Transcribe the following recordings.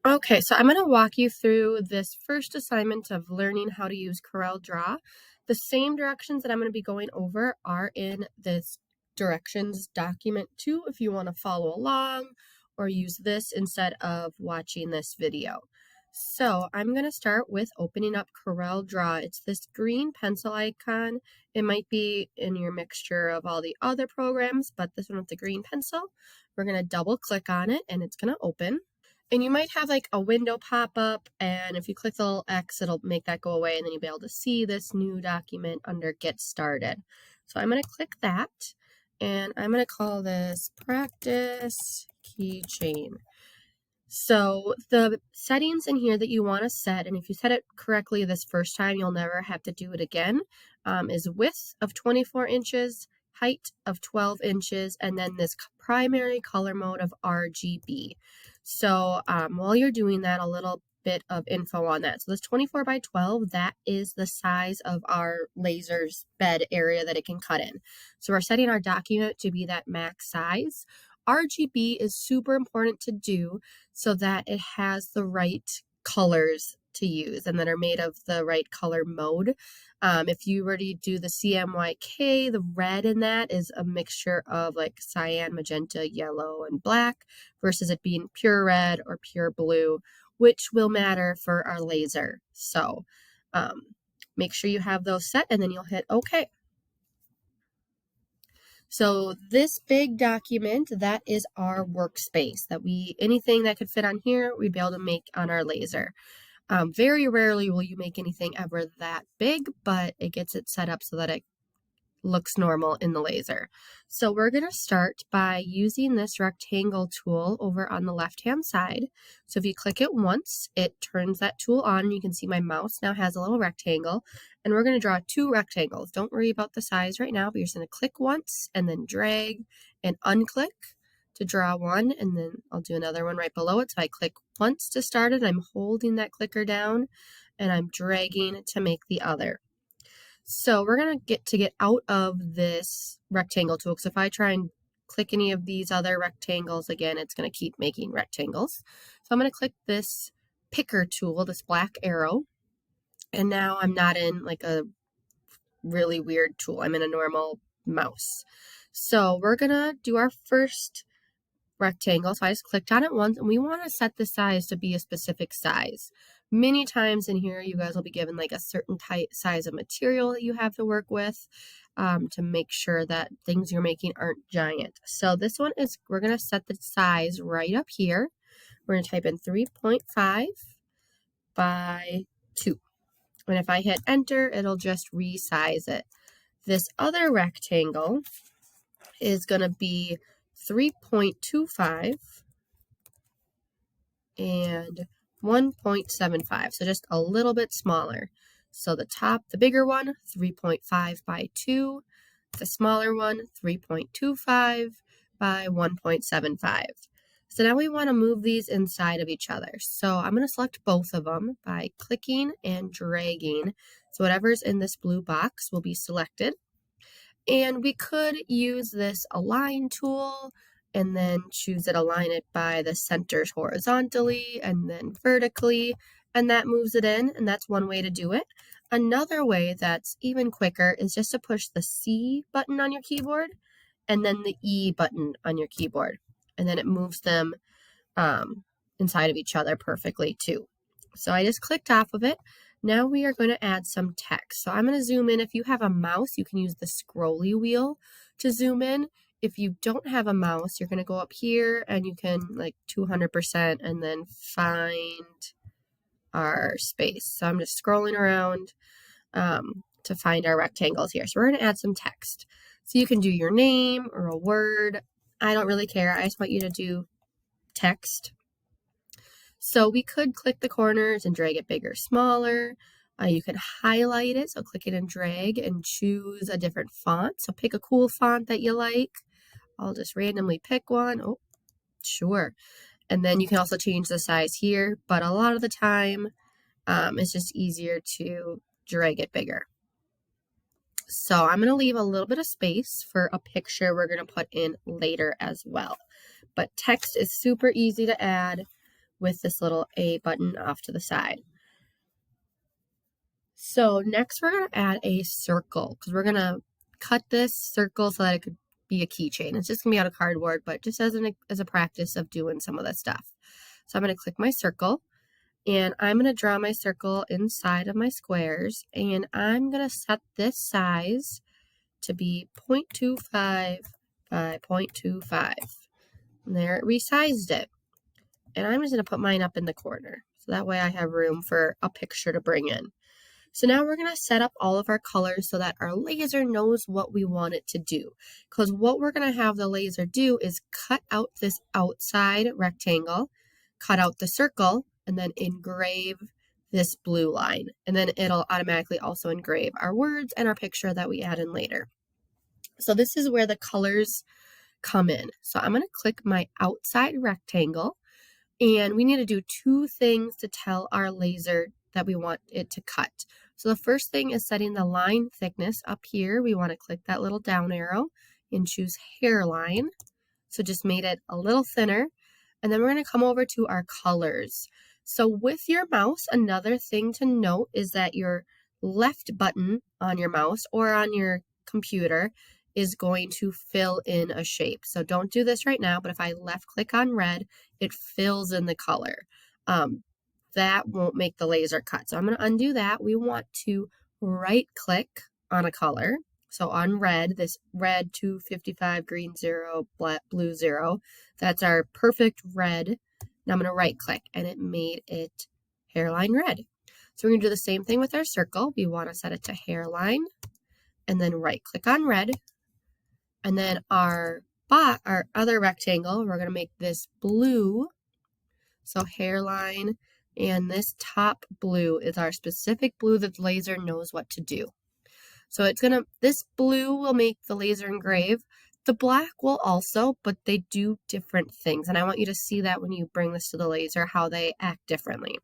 Okay, so I'm going to walk you through this first assignment of learning how to use Corel Draw. The same directions that I'm going to be going over are in this directions document too, if you want to follow along or use this instead of watching this video. So I'm going to start with opening up Corel Draw. It's this green pencil icon. It might be in your mixture of all the other programs, but this one with the green pencil, we're going to double click on it and it's going to open. And you might have like a window pop up, and if you click the little X, it'll make that go away, and then you'll be able to see this new document under Get Started. So I'm going to click that, and I'm going to call this Practice Keychain. So the settings in here that you want to set, and if you set it correctly this first time, you'll never have to do it again, is width of 24 inches, height of 12 inches, and then this primary color mode of RGB. So while you're doing that, a little bit of info on that. So this 24 by 12, that is the size of our laser's bed area that it can cut in. So we're setting our document to be that max size. RGB is super important to do so that it has the right colors to use and that are made of the right color mode. If you were to do the CMYK, the red in that is a mixture of like cyan, magenta, yellow, and black versus it being pure red or pure blue, which will matter for our laser. So make sure you have those set and then you'll hit OK. So this big document, that is our workspace that anything that could fit on here, we'd be able to make on our laser. Very rarely will you make anything ever that big, but it gets it set up so that it looks normal in the laser. So we're going to start by using this rectangle tool over on the left-hand side. So if you click it once, it turns that tool on, and you can see my mouse now has a little rectangle, and we're going to draw two rectangles. Don't worry about the size right now, but you're just going to click once and then drag and unclick to draw one, and then I'll do another one right below it. So I click once to start it, I'm holding that clicker down, and I'm dragging to make the other. So we're going to get out of this rectangle tool, because if I try and click any of these other rectangles again, it's going to keep making rectangles. So I'm going to click this picker tool, this black arrow, and now I'm not in like a really weird tool. I'm in a normal mouse. So we're going to do our first rectangle. So I just clicked on it once, and we want to set the size to be a specific size. Many times in here, you guys will be given like a certain size of material that you have to work with to make sure that things you're making aren't giant. So this one is, we're going to set the size right up here. We're going to type in 3.5 by 2. And if I hit enter, it'll just resize it. This other rectangle is going to be 3.25 and 1.75, so just a little bit smaller. So the bigger one, 3.5 by 2, the smaller one, 3.25 by 1.75. So now we want to move these inside of each other. So I'm going to select both of them by clicking and dragging. So whatever's in this blue box will be selected. And we could use this align tool and then align it by the centers horizontally and then vertically, and that moves it in, and that's one way to do it. Another way that's even quicker is just to push the C button on your keyboard and then the E button on your keyboard, and then it moves them inside of each other perfectly too. So I just clicked off of it. Now we are going to add some text. So I'm going to zoom in. If you have a mouse, you can use the scrolly wheel to zoom in. If you don't have a mouse, you're going to go up here and you can like 200% and then find our space. So I'm just scrolling around to find our rectangles here. So we're going to add some text. So you can do your name or a word. I don't really care. I just want you to do text. So we could click the corners and drag it bigger, smaller. You could highlight it. So click it and drag and choose a different font. So pick a cool font that you like. I'll just randomly pick one. Oh, sure. And then you can also change the size here, but a lot of the time it's just easier to drag it bigger. So I'm going to leave a little bit of space for a picture we're going to put in later as well. But text is super easy to add. with this little A button off to the side. So next we're going to add a circle because we're going to cut this circle so that it could be a keychain. It's just going to be out of cardboard, but just as a practice of doing some of this stuff. So I'm going to click my circle, and I'm going to draw my circle inside of my squares, and I'm going to set this size to be 0.25 by 0.25. And there it resized it. And I'm just going to put mine up in the corner, so that way I have room for a picture to bring in. So now we're going to set up all of our colors so that our laser knows what we want it to do. Because what we're going to have the laser do is cut out this outside rectangle, cut out the circle, and then engrave this blue line. And then it'll automatically also engrave our words and our picture that we add in later. So this is where the colors come in. So I'm going to click my outside rectangle, and we need to do two things to tell our laser that we want it to cut. So the first thing is setting the line thickness up here. We want to click that little down arrow and choose hairline. So just made it a little thinner. And then we're going to come over to our colors. So with your mouse, another thing to note is that your left button on your mouse or on your computer is going to fill in a shape. So don't do this right now, but if I left click on red, it fills in the color. That won't make the laser cut. So I'm going to undo that. We want to right click on a color. So on red, this red 255, green 0, black, blue 0, that's our perfect red. Now I'm going to right click, and it made it hairline red. So we're going to do the same thing with our circle. We want to set it to hairline, and then right click on red. And then our other rectangle, we're going to make this blue. So hairline, and this top blue is our specific blue that the laser knows what to do. So this blue will make the laser engrave. The black will also, but they do different things. And I want you to see that when you bring this to the laser, how they act differently.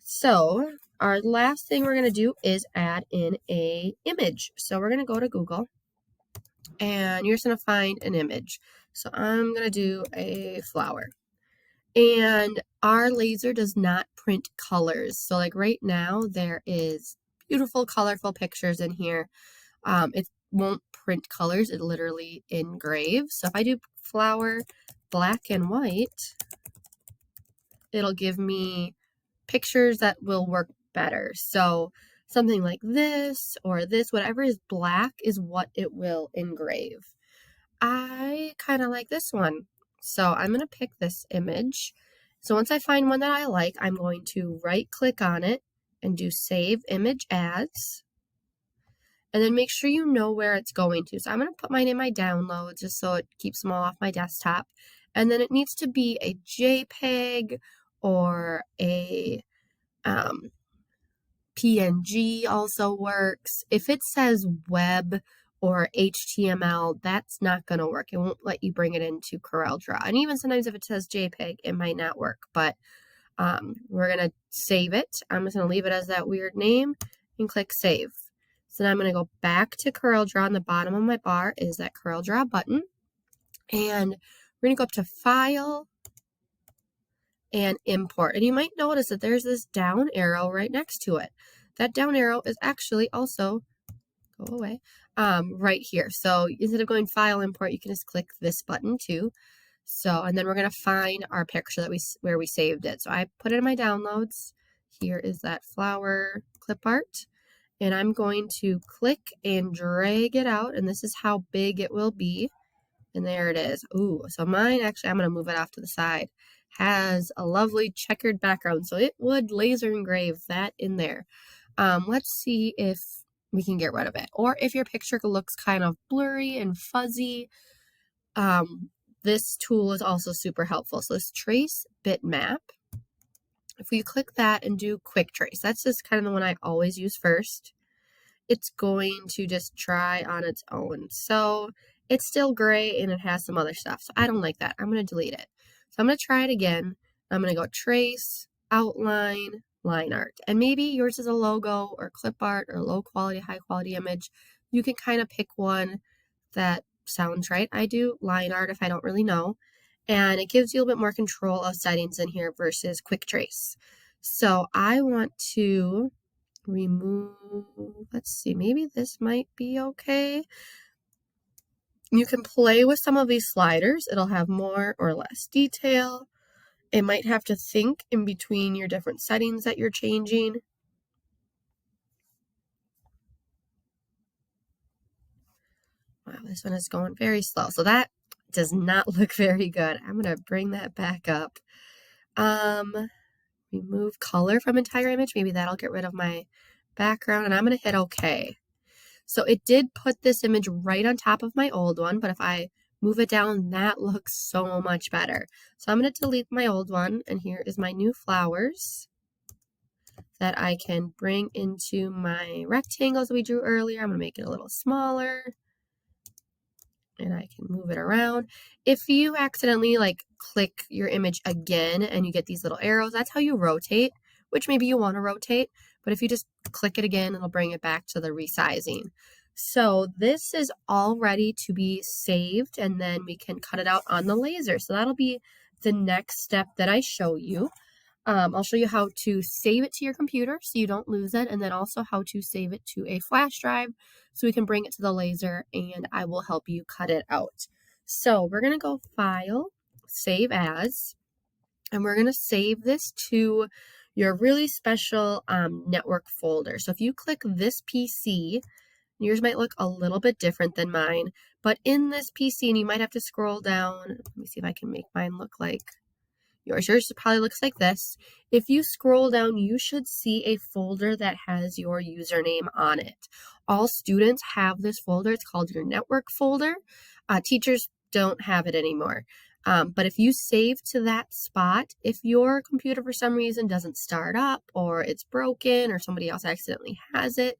So our last thing we're going to do is add in an image. So we're going to go to Google, and you're just going to find an image. So I'm going to do a flower. And our laser does not print colors. So like right now, there is beautiful, colorful pictures in here. It won't print colors. It literally engraves. So if I do flower black and white, it'll give me pictures that will work better. So something like this or this, whatever is black is what it will engrave. I kind of like this one. So I'm going to pick this image. So once I find one that I like, I'm going to right click on it and do save image as. And then make sure you know where it's going to. So I'm going to put mine in my downloads just so it keeps them all off my desktop. And then it needs to be a JPEG or a PNG also works. If it says web or HTML, that's not going to work. It won't let you bring it into Corel Draw. And even sometimes if it says JPEG, it might not work. But we're going to save it. I'm just going to leave it as that weird name and click save. So now I'm going to go back to Corel Draw. On the bottom of my bar is that Corel Draw button. And we're going to go up to File and Import. And you might notice that there's this down arrow right next to it. That down arrow is actually also, go away, right here. So instead of going File, Import, you can just click this button too. So, and then we're going to find our picture that where we saved it. So I put it in my downloads. Here is that flower clip art. And I'm going to click and drag it out. And this is how big it will be. And there it is. Ooh, so mine actually, I'm going to move it off to the side, has a lovely checkered background. So it would laser engrave that in there. Let's see if we can get rid of it. Or if your picture looks kind of blurry and fuzzy, this tool is also super helpful. So this trace bitmap. If we click that and do quick trace, that's just kind of the one I always use first. It's going to just try on its own. So it's still gray and it has some other stuff. So I don't like that. I'm going to delete it. So I'm going to try it again. I'm going to go trace, outline, line art. And maybe yours is a logo or clip art or low quality, high quality image. You can kind of pick one that sounds right. I do line art if I don't really know. and it gives you a little bit more control of settings in here versus quick trace. So I want to remove, let's see, maybe this might be okay. You can play with some of these sliders. It'll have more or less detail. It might have to think in between your different settings that you're changing. Wow, this one is going very slow. So that does not look very good. I'm going to bring that back up. Remove color from entire image. Maybe that'll get rid of my background, and I'm going to hit OK. So it did put this image right on top of my old one, but if I move it down, that looks so much better. So I'm going to delete my old one, and here is my new flowers that I can bring into my rectangles that we drew earlier. I'm going to make it a little smaller, and I can move it around. If you accidentally click your image again and you get these little arrows, that's how you rotate, which maybe you want to rotate, but if you just click it again, it'll bring it back to the resizing. So this is all ready to be saved, and then we can cut it out on the laser. So that'll be the next step that I show you. I'll show you how to save it to your computer so you don't lose it, and then also how to save it to a flash drive so we can bring it to the laser, and I will help you cut it out. So we're going to go File, Save As, and we're going to save this to your really special network folder. So if you click this PC, yours might look a little bit different than mine, but in this PC, and you might have to scroll down. Let me see if I can make mine look like yours probably looks like this. If you scroll down, you should see a folder that has your username on it. All students have this folder. It's called your network folder. Teachers don't have it anymore. But if you save to that spot, if your computer for some reason doesn't start up or it's broken or somebody else accidentally has it,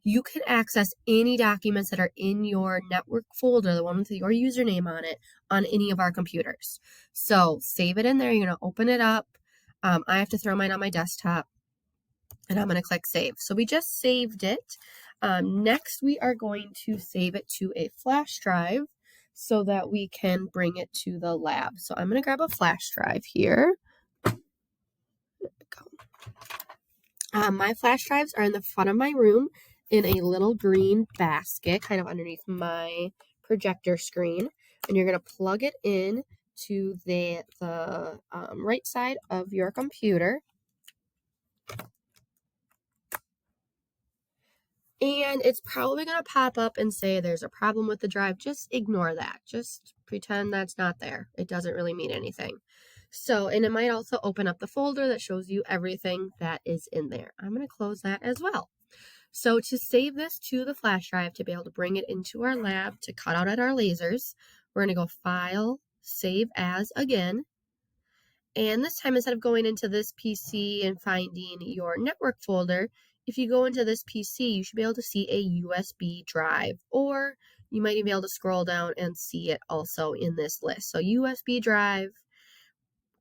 you can access any documents that are in your network folder, the one with your username on it, on any of our computers. So save it in there. You're going to open it up. I have to throw mine on my desktop, and I'm going to click Save. So we just saved it. Next, we are going to save it to a flash drive so that we can bring it to the lab. So I'm going to grab a flash drive here. My flash drives are in the front of my room in a little green basket, kind of underneath my projector screen. And you're going to plug it in to the right side of your computer. And it's probably going to pop up and say there's a problem with the drive. Just ignore that. Just pretend that's not there. It doesn't really mean anything. So, and it might also open up the folder that shows you everything that is in there. I'm going to close that as well. So to save this to the flash drive, to be able to bring it into our lab to cut out at our lasers, we're going to go File, Save As again. And this time, instead of going into this PC and finding your network folder, if you go into this PC, you should be able to see a USB drive, or you might even be able to scroll down and see it also in this list. So USB drive,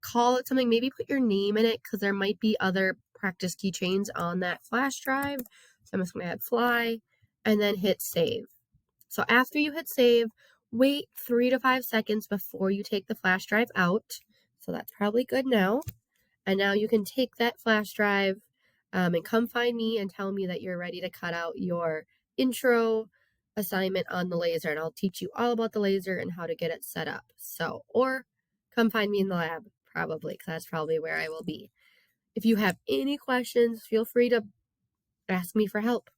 call it something, maybe put your name in it because there might be other practice keychains on that flash drive. So I'm just going to add fly and then hit save. So after you hit save, wait 3 to 5 seconds before you take the flash drive out. So that's probably good now. And now you can take that flash drive and come find me and tell me that you're ready to cut out your intro assignment on the laser. And I'll teach you all about the laser and how to get it set up. So, or come find me in the lab, probably, because that's probably where I will be. If you have any questions, feel free to ask me for help.